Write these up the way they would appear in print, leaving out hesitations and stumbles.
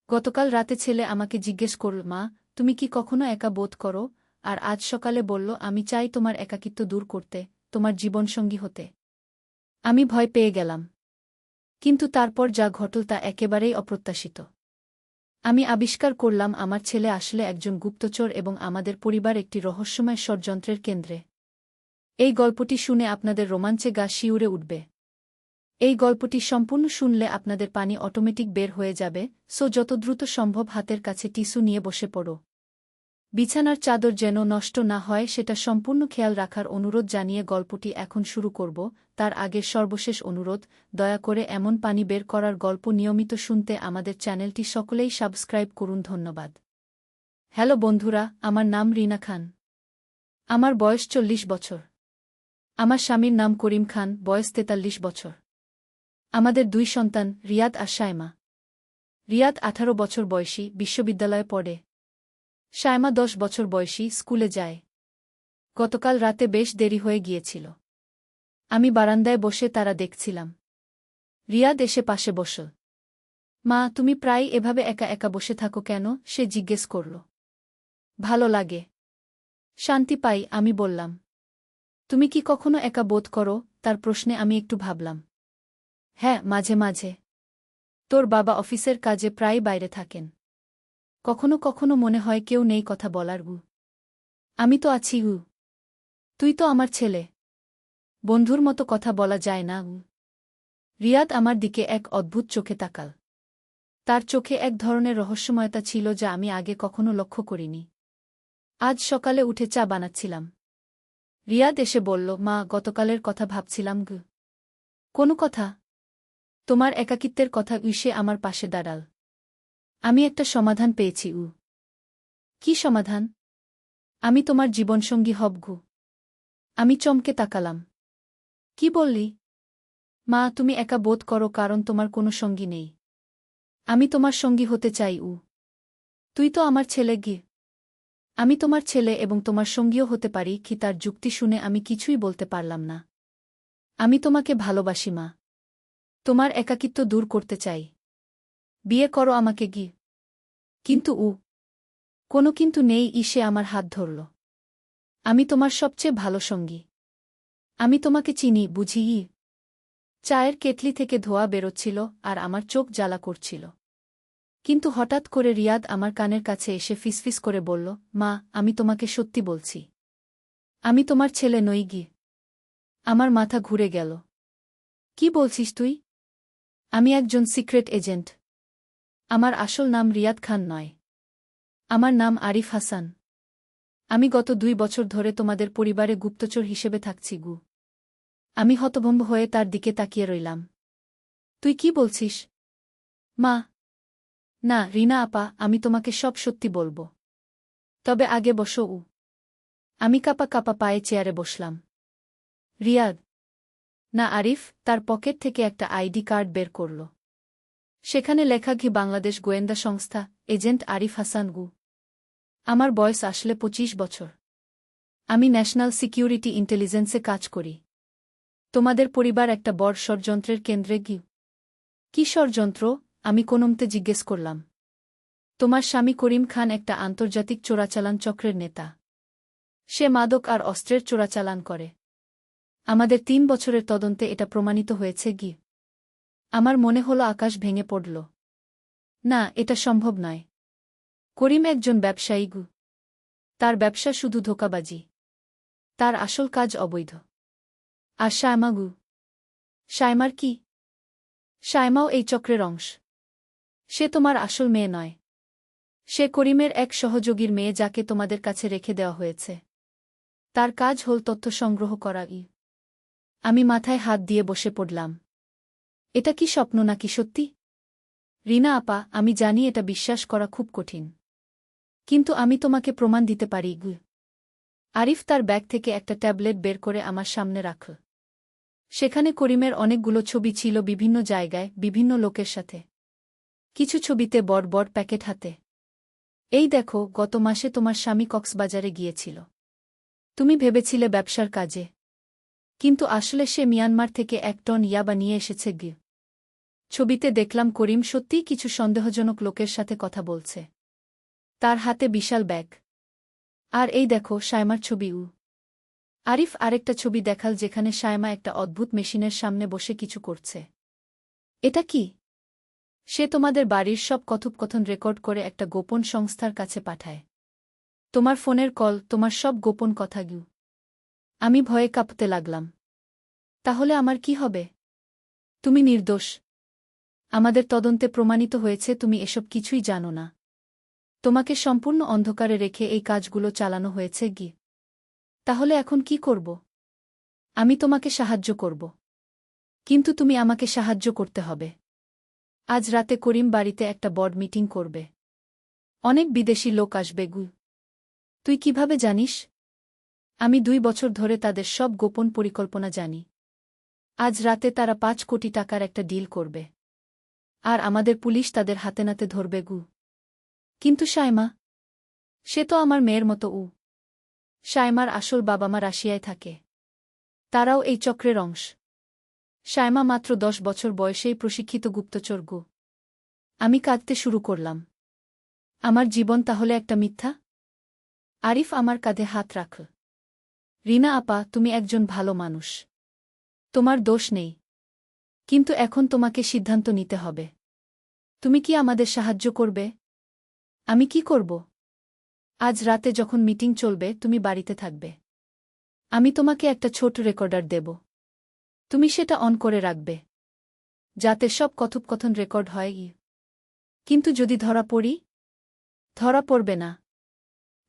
গতকাল রাতে ছেলে আমাকে জিজ্ঞেস করল, মা, তুমি কি কখনো একা বোধ করো? আর আজ সকালে বলল, আমি চাই তোমার একাকিত্ব দূর করতে, তোমার জীবনসঙ্গী হতে। আমি ভয় পেয়ে গেলাম। কিন্তু তারপর যা ঘটল তা একেবারেই অপ্রত্যাশিত। আমি আবিষ্কার করলাম আমার ছেলে আসলে একজন গুপ্তচর এবং আমাদের পরিবার একটি রহস্যময় ষড়যন্ত্রের কেন্দ্রে। এই গল্পটি শুনে আপনাদের রোমাঞ্চে গা শিউরে উঠবে। এই গল্পটি সম্পূর্ণ শুনলে আপনাদের পানি অটোমেটিক বের হয়ে যাবে, যত দ্রুত সম্ভব হাতের কাছে টিস্যু নিয়ে বসে পড়ো। বিছানার চাদর যেন নষ্ট না হয় সেটা সম্পূর্ণ খেয়াল রাখার অনুরোধ জানিয়ে গল্পটি এখন শুরু করব। তার আগের সর্বশেষ অনুরোধ, দয়া করে এমন পানি বের করার গল্প নিয়মিত শুনতে আমাদের চ্যানেলটি সকলেই সাবস্ক্রাইব করুন। ধন্যবাদ। হ্যালো বন্ধুরা, আমার নাম রিনা খান। আমার বয়স 40 বছর। আমার স্বামীর নাম করিম খান, বয়স 43 বছর। আমাদের 2 সন্তান, রিয়াদ আর শায়মা। রিয়াদ 18 বছর বয়সী, বিশ্ববিদ্যালয়ে পড়ে। শায়মা 10 বছর বয়সী, স্কুলে যায়। গতকাল রাতে বেশ দেরি হয়ে গিয়েছিল। আমি বারান্দায় বসে তারা দেখছিলাম। রিয়াদ এসে পাশে বসল। মা, তুমি প্রায় এভাবে একা একা বসে থাকো কেন? সে জিজ্ঞেস করল। ভালো লাগে। শান্তি পাই, আমি বললাম। তুমি কি কখনো একা বোধ করো? তার প্রশ্নে আমি একটু ভাবলাম। হ্যাঁ, মাঝে মাঝে। তোর বাবা অফিসের কাজে প্রায় বাইরে থাকেন। কখনো কখনো মনে হয় কেউ নেই কথা বলার। আমি তো আছি। তুই তো আমার ছেলে। বন্ধুর মতো কথা বলা যায় না? রিয়াদ আমার দিকে এক অদ্ভুত চোখে তাকাল। তার চোখে এক ধরনের রহস্যময়তা ছিল যা আমি আগে কখনো লক্ষ্য করিনি। আজ সকালে উঠে চা বানাচ্ছিলাম। রিয়াদ এসে বলল, মা, গতকালের কথা ভাবছিলাম। কোনো কথা? তোমার একাকিত্বের কথা। সে আমার পাশে দাঁড়াল। আমি একটা সমাধান পেয়েছি। কি সমাধান? আমি তোমার জীবনসঙ্গী হব। আমি চমকে তাকালাম। কি বললি? মা, তুমি একা বোধ করো কারণ তোমার কোনো সঙ্গী নেই। আমি তোমার সঙ্গী হতে চাই। তুই তো আমার ছেলে। আমি তোমার ছেলে এবং তোমার সঙ্গীও হতে পারি কি? তার যুক্তি শুনে আমি কিছুই বলতে পারলাম না। আমি তোমাকে ভালোবাসি মা। তোমার একাকিত্ব দূর করতে চাই। বিয়ে করো আমাকে। কিন্তু কোনো কিন্তু নেই। সে আমার হাত ধরল। আমি তোমার সবচেয়ে ভালো সঙ্গী। আমি তোমাকে চিনি, বুঝি। চায়ের কেটলি থেকে ধোঁয়া বেরোচ্ছিল আর আমার চোখ জ্বালা করছিল। কিন্তু হঠাৎ করে রিয়াদ আমার কানের কাছে এসে ফিসফিস করে বলল, মা, আমি তোমাকে সত্যি বলছি। আমি তোমার ছেলে নই। আমার মাথা ঘুরে গেল। কি বলছিস তুই? আমি একজন সিক্রেট এজেন্ট। আমার আসল নাম রিয়াদ খান নয়। আমার নাম আরিফ হাসান। আমি গত 2 বছর ধরে তোমাদের পরিবারে গুপ্তচর হিসেবে থাকছি। আমি হতভম্ব হয়ে তার দিকে তাকিয়ে রইলাম। তুই কি বলছিস? মা। না, রিনা আপা, আমি তোমাকে সব সত্যি বলবো। তবে আগে বসো। আমি কাঁপা কাঁপা পায়ে চেয়ারে বসলাম। রিয়াদ। না, আরিফ তার পকেট থেকে একটা আইডি কার্ড বের করল। সেখানে লেখা বাংলাদেশ গোয়েন্দা সংস্থা, এজেন্ট আরিফ হাসান। আমার বয়স আসলে 25 বছর। আমি ন্যাশনাল সিকিউরিটি ইন্টেলিজেন্সে কাজ করি। তোমাদের পরিবার একটা বড় ষড়যন্ত্রের কেন্দ্রে। কি ষড়যন্ত্র? আমি কোনমতে জিজ্ঞেস করলাম। তোমার স্বামী করিম খান একটা আন্তর্জাতিক চোরাচালান চক্রের নেতা। সে মাদক আর অস্ত্রের চোরাচালান করে। আমাদের 3 বছরের তদন্তে এটা প্রমাণিত হয়েছে। আমার মনে হলো আকাশ ভেঙে পড়ল। না, এটা সম্ভব নয়। করিম একজন ব্যবসায়ী। তার ব্যবসা শুধু ধোঁকাবাজি। তার আসল কাজ অবৈধ। আর শায়মা? শায়মার কি? শায়মাও এই চক্রের অংশ। সে তোমার আসল মেয়ে নয়। সে করিমের এক সহযোগীর মেয়ে যাকে তোমাদের কাছে রেখে দেওয়া হয়েছে। তার কাজ হল তথ্য সংগ্রহ করা। আমি মাথায় হাত দিয়ে বসে পড়লাম। এটা কি স্বপ্ন নাকি সত্যি? রিনা আপা, আমি জানি এটা বিশ্বাস করা খুব কঠিন। কিন্তু আমি তোমাকে প্রমাণ দিতে পারি। আরিফ তার ব্যাগ থেকে একটা ট্যাবলেট বের করে আমার সামনে রাখল। সেখানে করিমের অনেকগুলো ছবি ছিল, বিভিন্ন জায়গায়, বিভিন্ন লোকের সাথে। কিছু ছবিতে বড় বড় প্যাকেট হাতে। এই দেখো, গত মাসে তোমার স্বামী কক্সবাজারে গিয়েছিল। তুমি ভেবেছিলে ব্যবসার কাজে। কিন্তু আসলে সে মিয়ানমার থেকে 1 টন ইয়াবা নিয়ে এসেছে। ছবিতে দেখলাম করিম সত্যিই কিছু সন্দেহজনক লোকের সাথে কথা বলছে। তার হাতে বিশাল ব্যাগ। আর এই দেখো শায়মার ছবি। আরিফ আরেকটা ছবি দেখাল যেখানে শায়মা একটা অদ্ভুত মেশিনের সামনে বসে কিছু করছে। এটা কি? সে তোমাদের বাড়ির সব কথোপকথন রেকর্ড করে একটা গোপন সংস্থার কাছে পাঠায়। তোমার ফোনের কল, তোমার সব গোপন কথা। আমি ভয়ে কাঁপতে লাগলাম। তাহলে আমার কি হবে? তুমি নির্দোষ। আমাদের তদন্তে প্রমাণিত হয়েছে তুমি এসব কিছুই জানো না। তোমাকে সম্পূর্ণ অন্ধকারে রেখে এই কাজগুলো চালানো হয়েছে। তাহলে এখন কি করব? আমি তোমাকে সাহায্য করব। কিন্তু তুমি আমাকে সাহায্য করতে হবে। আজ রাতে করিম বাড়িতে একটা বড় মিটিং করবে। অনেক বিদেশি লোক আসবে। তুই কিভাবে জানিস? আমি 2 বছর ধরে তাদের সব গোপন পরিকল্পনা জানি। আজ রাতে তারা 5 কোটি টাকার একটা ডিল করবে। আর আমাদের পুলিশ তাদের হাতে নাতে ধরবে। কিন্তু শায়মা? সে তো আমার মেয়ের মতো। শায়মার আসল বাবা মা রাশিয়ায় থাকে। তারাও এই চক্রের অংশ। শায়মা মাত্র 10 বছর বয়সেই প্রশিক্ষিত গুপ্তচর। আমি কাঁদতে শুরু করলাম। আমার জীবন তাহলে একটা মিথ্যা? আরিফ আমার কাঁধে হাত রাখল। রিনা আপা, তুমি একজন ভালো মানুষ। তোমার দোষ নেই। কিন্তু এখন তোমাকে সিদ্ধান্ত নিতে হবে। তুমি কি আমাদের সাহায্য করবে? আমি কি করব? আজ রাতে যখন মিটিং চলবে তুমি বাড়িতে থাকবে। আমি তোমাকে একটা ছোট রেকর্ডার দেব। তুমি সেটা অন করে রাখবে, যাতে সব কথোপকথন রেকর্ড হয়। কিন্তু যদি ধরা পড়ি? ধরা পড়বে না।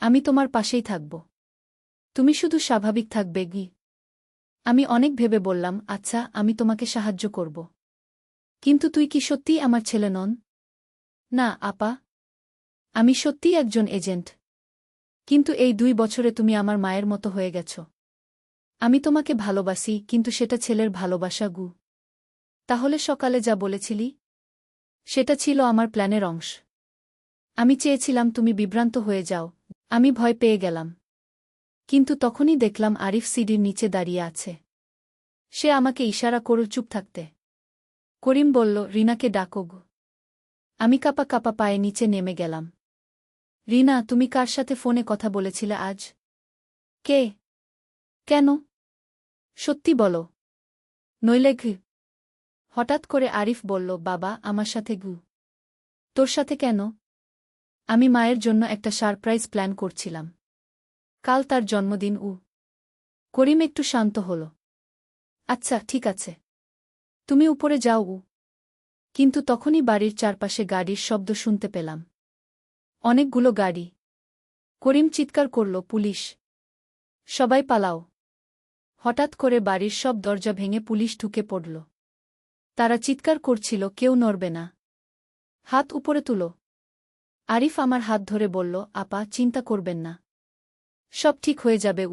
আমি তোমার পাশেই থাকব। তুমি শুধু স্বাভাবিক থাকবে। আমি অনেক ভেবে বললাম, আচ্ছা আমি তোমাকে সাহায্য করব। কিন্তু তুই কি সত্যিই আমার ছেলে নন? না আপা। আমি সত্যিই একজন এজেন্ট। কিন্তু এই 2 বছরে তুমি আমার মায়ের মতো হয়ে গেছ। আমি তোমাকে ভালোবাসি, কিন্তু সেটা ছেলের ভালোবাসা। তাহলে সকালে যা বলেছিলি? সেটা ছিল আমার প্ল্যানের অংশ। আমি চেয়েছিলাম তুমি বিভ্রান্ত হয়ে যাও। আমি ভয় পেয়ে গেলাম। কিন্তু তখনই দেখলাম আরিফ সিডির নিচে দাঁড়িয়ে আছে। সে আমাকে ইশারা করল চুপ থাকতে। করিম বলল, রিনাকে ডাকো। আমি কাঁপা কাঁপা পায়ে নিচে নেমে গেলাম। রিনা, তুমি কার সাথে ফোনে কথা বলেছিলে আজ? কে? কেন? সত্যি বলো। নইলে হঠাৎ করে আরিফ বলল, বাবা আমার সাথে। তোর সাথে কেন? আমি মায়ের জন্য একটা সারপ্রাইজ প্ল্যান করছিলাম। কাল তার জন্মদিন। করিম একটু শান্ত হল। আচ্ছা ঠিক আছে, তুমি উপরে যাও। কিন্তু তখনই বাড়ির চারপাশে গাড়ির শব্দ শুনতে পেলাম। অনেকগুলো গাড়ি। করিম চিৎকার করল, পুলিশ! সবাই পালাও! হঠাৎ করে বাড়ির সব দরজা ভেঙে পুলিশ ঢুকে পড়ল। তারা চিৎকার করছিল, কেউ নড়বে না। হাত উপরে তুলো। আরিফ আমার হাত ধরে বলল, আপা চিন্তা করবেন না, সব ঠিক হয়ে যাবে।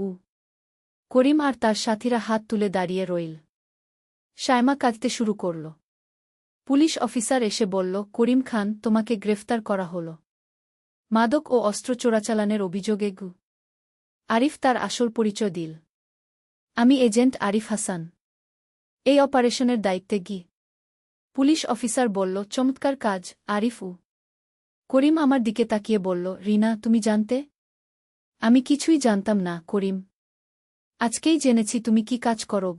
করিম আর তার সাথীরা হাত তুলে দাঁড়িয়ে রইল। শায়মা কাঁদতে শুরু করল। পুলিশ অফিসার এসে বলল, করিম খান, তোমাকে গ্রেফতার করা হল মাদক ও অস্ত্র চোরাচালানের অভিযোগে। আরিফ তার আসল পরিচয় দিল। আমি এজেন্ট আরিফ হাসান, এই অপারেশনের দায়িত্বে। পুলিশ অফিসার বলল, চমৎকার কাজ আরিফ। করিম আমার দিকে তাকিয়ে বলল, রিনা তুমি জানতে? আমি কিছুই জানতাম না করিম। আজকেই জেনেছি তুমি কি কাজ করো।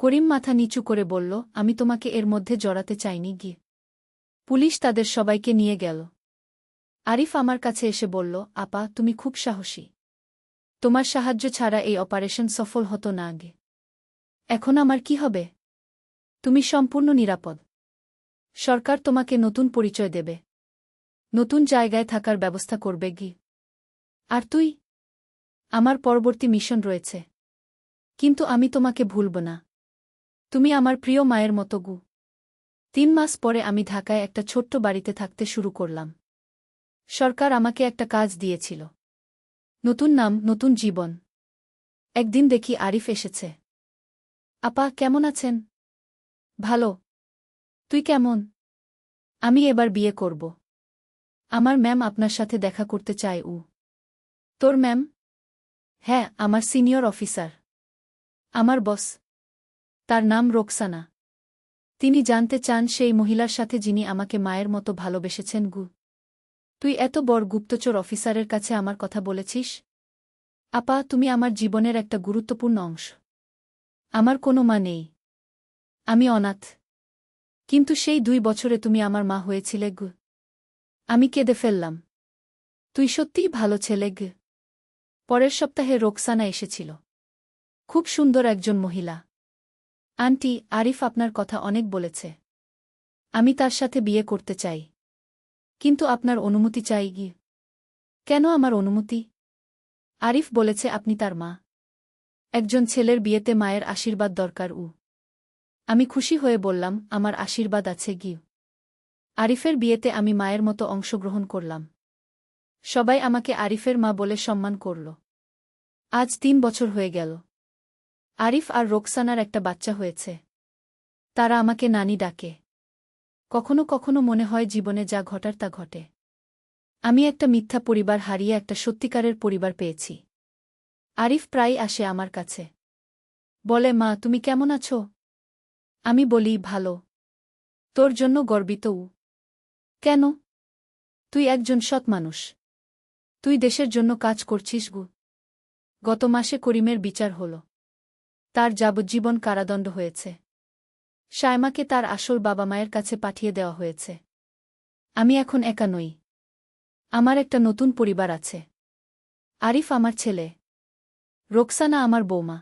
করিম মাথা নিচু করে বলল, আমি তোমাকে এর মধ্যে জড়াতে চাইনি। পুলিশ তাদের সবাইকে নিয়ে গেল। আরিফ আমার কাছে এসে বলল, আপা তুমি খুব সাহসী। তোমার সাহায্য ছাড়া এই অপারেশন সফল হতো না। এখন আমার কি হবে? তুমি সম্পূর্ণ নিরাপদ। সরকার তোমাকে নতুন পরিচয় দেবে, নতুন জায়গায় থাকার ব্যবস্থা করবে। আর তুই? আমার পরবর্তী মিশন রয়েছে, কিন্তু আমি তোমাকে ভুলব না। তুমি আমার প্রিয় মায়ের মতো। 3 মাস পরে আমি ঢাকায় একটা ছোট্ট বাড়িতে থাকতে শুরু করলাম। সরকার আমাকে একটা কাজ দিয়েছিল, নতুন নাম, নতুন জীবন। একদিন দেখি আরিফ এসেছে। আপা কেমন আছেন? ভালো। তুই কেমন? আমি এবার বিয়ে করব। আমার ম্যাম আপনার সাথে দেখা করতে চায়। তোর ম্যাম? হ্যাঁ, আমার সিনিয়র অফিসার, আমার বস। তার নাম রোকসানা। তিনি জানতে চান সেই মহিলার সাথে যিনি আমাকে মায়ের মতো ভালোবেসেছেন। তুই এত বড় গুপ্তচর অফিসারের কাছে আমার কথা বলেছিস? আপা, তুমি আমার জীবনের একটা গুরুত্বপূর্ণ অংশ। আমার কোনো মা নেই। আমি অনাথ। কিন্তু সেই 2 বছরে তুমি আমার মা হয়েছিলে। আমি কেঁদে ফেললাম। তুই সত্যিই ভালো ছেলে। পরের সপ্তাহে রোকসানা এসেছিল। খুব সুন্দর একজন মহিলা। আন্টি, আরিফ আপনার কথা অনেক বলেছে। আমি তার সাথে বিয়ে করতে চাই। কিন্তু আপনার অনুমতি চাই। কেন আমার অনুমতি? আরিফ বলেছে আপনি তার মা। একজন ছেলের বিয়েতে মায়ের আশীর্বাদ দরকার। আমি খুশি হয়ে বললাম, আমার আশীর্বাদ আছে। আরিফের বিয়েতে আমি মায়ের মতো অংশগ্রহণ করলাম। সবাই আমাকে আরিফের মা বলে সম্মান করল। আজ 3 বছর হয়ে গেল। আরিফ আর রোকসানার একটা বাচ্চা হয়েছে। তারা আমাকে নানি ডাকে। কখনো কখনো মনে হয় জীবনে যা ঘটার তা ঘটে। আমি একটা মিথ্যা পরিবার হারিয়ে একটা সত্যিকারের পরিবার পেয়েছি। আরিফ প্রায়ই আসে আমার কাছে। বলে, মা তুমি কেমন আছো? আমি বলি, ভালো। তোর জন্য গর্বিত। কেন? তুই একজন সৎ মানুষ। তুই দেশের জন্য কাজ করছিস। গত মাসে করিমের বিচার হল। তার যাবজ্জীবন কারাদণ্ড হয়েছে। শায়মাকে তার আসল বাবা মায়ের কাছে পাঠিয়ে দেওয়া হয়েছে। আমি এখন একা নই। আমার একটা নতুন পরিবার আছে। আরিফ আমার ছেলে, রোকসানা আমার বৌমা,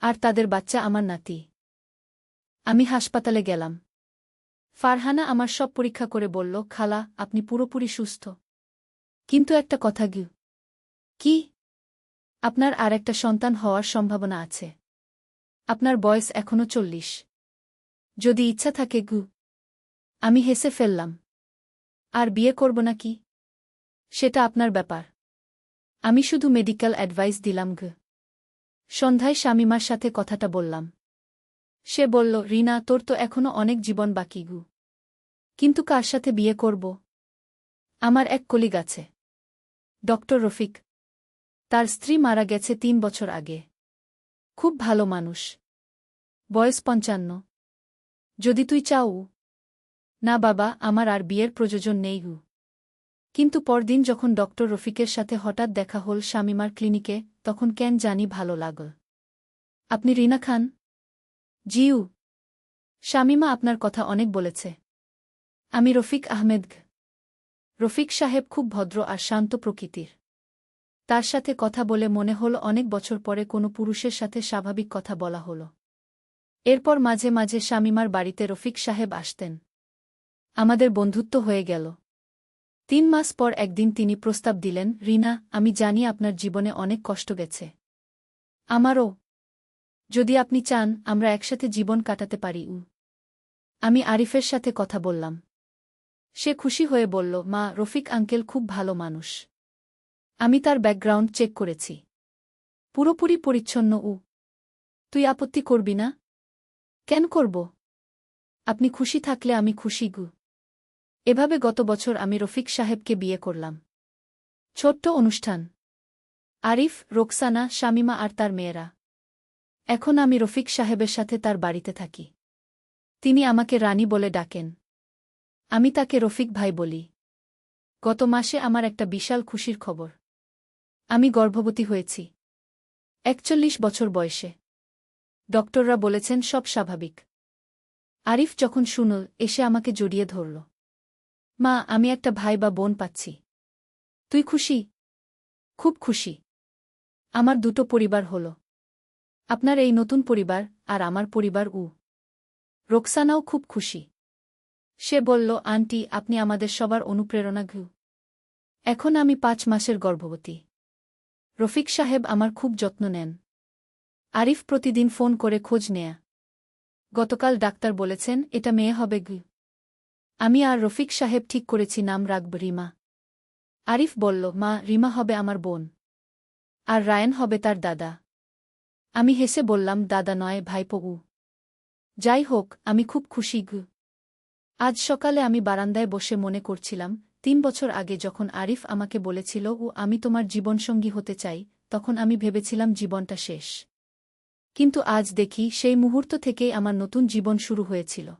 আর তাদের বাচ্চা আমার নাতি। আমি হাসপাতালে গেলাম। ফারহানা আমার সব পরীক্ষা করে বলল, খালা আপনি পুরোপুরি সুস্থ। কিন্তু একটা কথা। কি? আপনার আর একটা সন্তান হওয়ার সম্ভাবনা আছে। আপনার বয়স এখনো 40। যদি ইচ্ছা থাকে। আমি হেসে ফেললাম। আর বিয়ে করব না কি? সেটা আপনার ব্যাপার। আমি শুধু মেডিকেল অ্যাডভাইস দিলাম। সন্ধ্যায় শামিমার সাথে কথাটা বললাম। সে বলল, রিনা তোর তো এখনো অনেক জীবন বাকি। কিন্তু কার সাথে বিয়ে করব? আমার এক কলিগ আছে, ডক্টর রফিক। তার স্ত্রী মারা গেছে 3 বছর আগে। খুব ভালো মানুষ। বয়স 55। যদি তুই চাও। না বাবা, আমার আর বিয়ের প্রয়োজন নেই। কিন্তু পরদিন যখন ডক্টর রফিকের সাথে হঠাৎ দেখা হল শামিমার ক্লিনিকে, তখন কেন জানি ভালো লাগল। আপনি রিনা খান? জিউ। শামিমা আপনার কথা অনেক বলেছে। আমি রফিক আহমেদ। রফিক সাহেব খুব ভদ্র আর শান্ত প্রকৃতির। তার সাথে কথা বলে মনে হল অনেক বছর পরে কোনো পুরুষের সাথে স্বাভাবিক কথা বলা হল। এরপর মাঝে মাঝে শামিমার বাড়িতে রফিক সাহেব আসতেন। আমাদের বন্ধুত্ব হয়ে গেল। 3 মাস পর একদিন তিনি প্রস্তাব দিলেন, রিনা আমি জানি আপনার জীবনে অনেক কষ্ট গেছে। আমারও। যদি আপনি চান আমরা একসাথে জীবন কাটাতে পারি। আমি আরিফের সাথে কথা বললাম। সে খুশি হয়ে বলল, মা রফিক আঙ্কেল খুব ভালো মানুষ। আমি তার ব্যাকগ্রাউন্ড চেক করেছি। পুরোপুরি পরিচ্ছন্ন। তুই আপত্তি করবি না? কেন করব? আপনি খুশি থাকলে আমি খুশি। এভাবে গত বছর আমি রফিক সাহেবকে বিয়ে করলাম। ছোট্ট অনুষ্ঠান। আরিফ, রোকসানা, শামিমা আর তার মেয়েরা। এখন আমি রফিক সাহেবের সাথে তার বাড়িতে থাকি। তিনি আমাকে রানী বলে ডাকেন। আমি তাকে রফিক ভাই বলি। গত মাসে আমার একটা বিশাল খুশির খবর। আমি গর্ভবতী হয়েছি। 41 বছর বয়সে। ডক্টররা বলেছেন সব স্বাভাবিক। আরিফ যখন শুনল, এসে আমাকে জড়িয়ে ধরল। মা আমি একটা ভাই বা বোন পাচ্ছি। তুই খুশি? খুব খুশি। আমার 2টো পরিবার হল। আপনার এই নতুন পরিবার আর আমার পরিবার। রোকসানাও খুব খুশি। সে বলল, আন্টি আপনি আমাদের সবার অনুপ্রেরণা। এখন আমি 5 মাসের গর্ভবতী। রফিক সাহেব আমার খুব যত্ন নেন। আরিফ প্রতিদিন ফোন করে খোঁজ নেয়া। গতকাল ডাক্তার বলেছেন এটা মেয়ে হবে। আমি আর রফিক সাহেব ঠিক করেছি নাম রাখব রিমা। আরিফ বলল, মা রিমা হবে আমার বোন। আর রায়ান হবে তার দাদা। আমি হেসে বললাম, দাদা নয় ভাইপো। যাই হোক, আমি খুব খুশি। আজ সকালে আমি বারান্দায় বসে মনে করছিলাম 3 বছর আগে যখন আরিফ আমাকে বলেছিল আমি তোমার জীবনসঙ্গী হতে চাই, তখন আমি ভেবেছিলাম জীবনটা শেষ। কিন্তু আজ দেখি সেই মুহূর্ত থেকেই আমার নতুন জীবন শুরু হয়েছিল।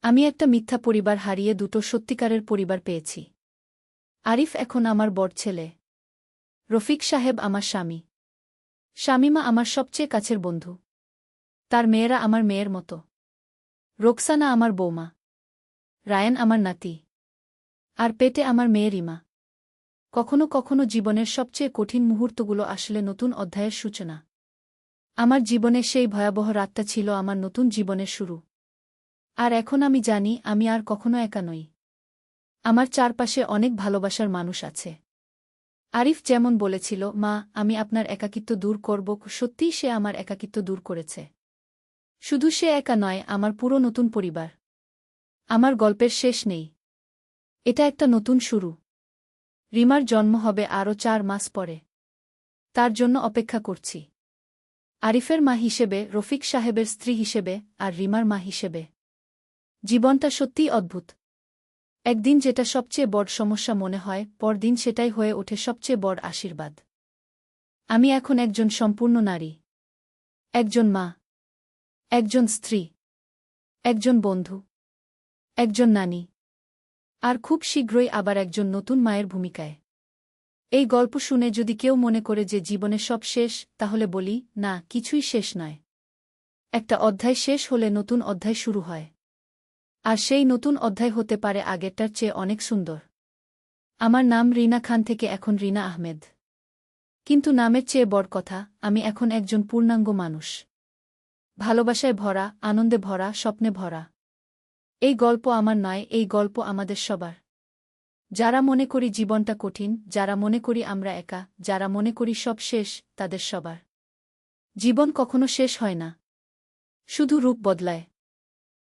আমি একটা মিথ্যা পরিবার হারিয়ে দুটো সত্যিকারের পরিবার পেয়েছি। আরিফ এখন আমার বড় ছেলে। রফিক সাহেব আমার স্বামী। শামীমা আমার সবচেয়ে কাছের বন্ধু। তার মেয়েরা আমার মেয়ের মতো। রোকসানা আমার বৌমা। রায়ান আমার নাতি। আর পেটে আমার মেয়ে রিমা। কখনো কখনো জীবনের সবচেয়ে কঠিন মুহূর্তগুলো আসলে নতুন অধ্যায়ের সূচনা। আমার জীবনে সেই ভয়াবহ রাতটা ছিল আমার নতুন জীবনের শুরু। আর এখন আমি জানি আমি আর কখনো একা নই। আমার চারপাশে অনেক ভালোবাসার মানুষ আছে। আরিফ যেমন বলেছিল, মা, আমি আপনার একাকিত্ব দূর করব, সত্যিই সে আমার একাকিত্ব দূর করেছে। শুধু সে একা নয়, আমার পুরো নতুন পরিবার। আমার গল্পের শেষ নেই। এটা একটা নতুন শুরু। রিমার জন্ম হবে আরও 4 মাস পরে। তার জন্য অপেক্ষা করছি। আরিফের মা হিসেবে, রফিক সাহেবের স্ত্রী হিসেবে, আর রিমার মা হিসেবে। জীবনটা সত্যিই অদ্ভুত। একদিন যেটা সবচেয়ে বড় সমস্যা মনে হয়, পরদিন সেটাই হয়ে ওঠে সবচেয়ে বড় আশীর্বাদ। আমি এখন একজন সম্পূর্ণ নারী। একজন মা। একজন স্ত্রী। একজন বন্ধু। একজন নানী। আর খুব শীঘ্রই আবার একজন নতুন মায়ের ভূমিকায়। এই গল্প শুনে যদি কেউ মনে করে যে জীবনে সব শেষ, তাহলে বলি, না, কিছুই শেষ নয়। একটা অধ্যায় শেষ হলে নতুন অধ্যায় শুরু হয়। আর সেই নতুন অধ্যায় হতে পারে আগেরটার চেয়ে অনেক সুন্দর। আমার নাম রিনা খান থেকে এখন রিনা আহমেদ। কিন্তু নামের চেয়ে বড় কথা, আমি এখন একজন পূর্ণাঙ্গ মানুষ। ভালোবাসায় ভরা, আনন্দে ভরা, স্বপ্নে ভরা। এই গল্প আমার নয়, এই গল্প আমাদের সবার। যারা মনে করি জীবনটা কঠিন, যারা মনে করি আমরা একা, যারা মনে করি সব শেষ, তাদের সবার। জীবন কখনো শেষ হয় না। শুধু রূপ বদলায়।